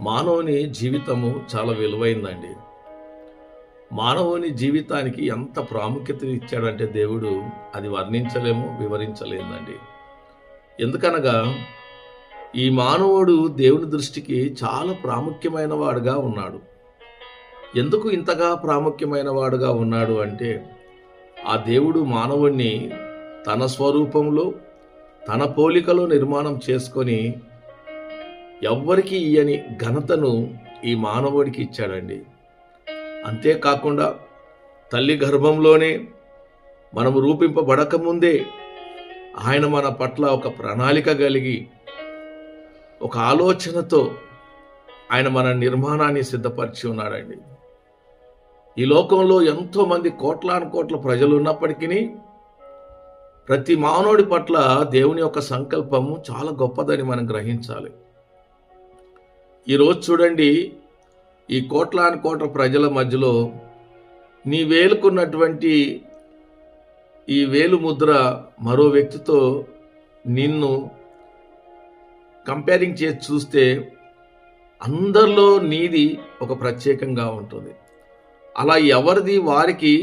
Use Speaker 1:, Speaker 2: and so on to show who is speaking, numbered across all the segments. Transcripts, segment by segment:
Speaker 1: మానవుని జీవితము చాలా విలువైందండి. మానవుని జీవితానికి ఎంత ప్రాముఖ్యత ఇచ్చాడంటే దేవుడు అది వర్ణించలేము, వివరించలేదండి. ఎందుకనగా ఈ మానవుడు దేవుని దృష్టికి చాలా ప్రాముఖ్యమైన వాడుగా ఉన్నాడు. ఎందుకు ఇంతగా ప్రాముఖ్యమైన వాడుగా ఉన్నాడు అంటే ఆ దేవుడు మానవుణ్ణి తన స్వరూపంలో, తన పోలికలో నిర్మాణం చేసుకొని ఎవ్వరికి ఇయ్యని ఘనతను ఈ మానవుడికి ఇచ్చాడండి. అంతేకాకుండా తల్లి గర్భంలోనే మనము రూపింపబడకముందే ఆయన మన పట్ల ఒక ప్రణాళిక కలిగి, ఒక ఆలోచనతో ఆయన మన నిర్మాణాన్ని సిద్ధపరిచి ఉన్నాడండి. ఈ లోకంలో ఎంతోమంది కోట్లాను కోట్ల ప్రజలు ఉన్నప్పటికీ ప్రతి మానవుడి పట్ల దేవుని యొక్క సంకల్పము చాలా గొప్పదని మనం గ్రహించాలి. ఈరోజు చూడండి, ఈ కోట్లాను కోట్ల ప్రజల మధ్యలో నీ వేలుకున్నటువంటి ఈ వేలు ముద్ర మరో వ్యక్తితో నిన్ను కంపేరింగ్ చేసి చూస్తే అందరిలో నీది ఒక ప్రత్యేకంగా ఉంటుంది. అలా ఎవరిది వారికి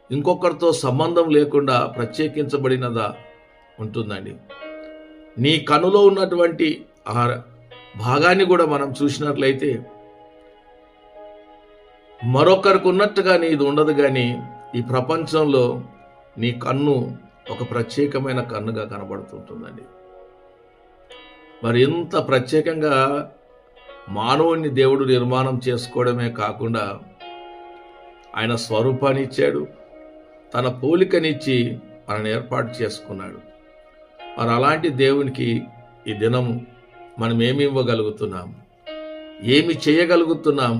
Speaker 1: ఇంకొకరితో సంబంధం లేకుండా ప్రత్యేకించబడినదా ఉంటుందండి. నీ కనులో ఉన్నటువంటి ఆ భాగాన్ని కూడా మనం చూసినట్లయితే మరొకరికి ఉన్నట్టుగా నీది ఉండదు, కానీ ఈ ప్రపంచంలో నీ కన్ను ఒక ప్రత్యేకమైన కన్నుగా కనబడుతుంటుందండి. మరి ఇంత ప్రత్యేకంగా మానవుణ్ణి దేవుడు నిర్మాణం చేసుకోవడమే కాకుండా ఆయన స్వరూపాన్ని ఇచ్చాడు, తన పోలికనిచ్చి మనల్ని ఏర్పాటు చేసుకున్నాడు. మరి అలాంటి దేవునికి ఈ దినము మనం ఏమి ఇవ్వగలుగుతున్నాం, ఏమి చేయగలుగుతున్నాం,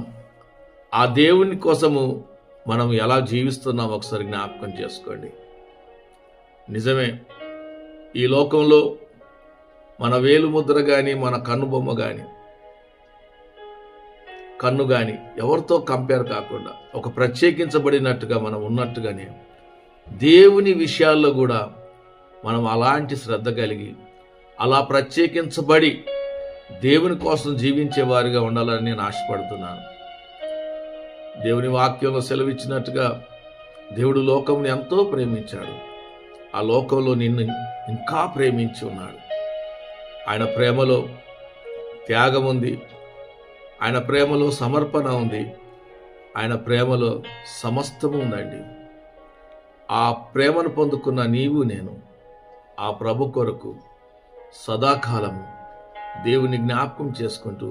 Speaker 1: ఆ దేవుని కోసము మనం ఎలా జీవిస్తున్నాం ఒకసారి జ్ఞాపకం చేసుకోండి. నిజమే, ఈ లోకంలో మన వేలు ముద్ర కానీ, మన కన్నుబొమ్మ కానీ, కన్ను కానీ ఎవరితో కంపేర్ కాకుండా ఒక ప్రత్యేకించబడినట్టుగా మనం ఉన్నట్టుగానే దేవుని విషయాల్లో కూడా మనం అలాంటి శ్రద్ధ కలిగి, అలా ప్రత్యేకించబడి దేవుని కోసం జీవించే వారిగా ఉండాలని నేను ఆశపడుతున్నాను. దేవుని వాక్యంలో సెలవిచ్చినట్టుగా దేవుడు లోకంని ఎంతో ప్రేమించాడు, ఆ లోకంలో నిన్ను ఇంకా ప్రేమించి ఉన్నాడు. ఆయన ప్రేమలో త్యాగం ఉంది, ఆయన ప్రేమలో సమర్పణ ఉంది, ఆయన ప్రేమలో సమస్తము ఉందండి. ఆ ప్రేమను పొందుకున్న నీవు నేను ఆ ప్రభు కొరకు సదాకాలము దేవుని జ్ఞాపకం చేసుకుంటూ